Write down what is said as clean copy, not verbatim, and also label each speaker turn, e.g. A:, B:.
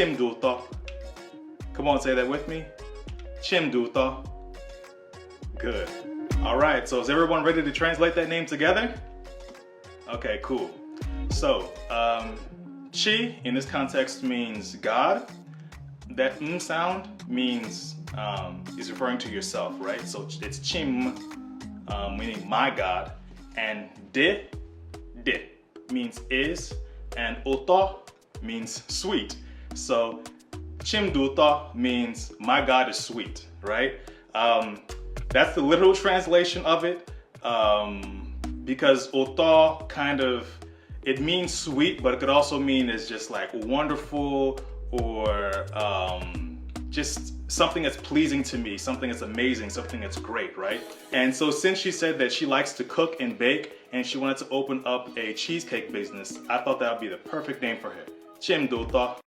A: Chimduto. Come on, say that with me. Chimduto. Good. All right, so is everyone ready to translate that name together? Okay, cool. So, Chi in this context means God. That sound means, is referring to yourself, right? So it's Chim, meaning my God. And De means is. And Oto means sweet. So Chimduto means my God is sweet, right? That's the literal translation of it, because Oto kind of, it means sweet, but it could also mean it's just like wonderful or just something that's pleasing to me, something that's amazing, something that's great, right? And so since she said that she likes to cook and bake and she wanted to open up a cheesecake business, I thought that would be the perfect name for her. Chimduto.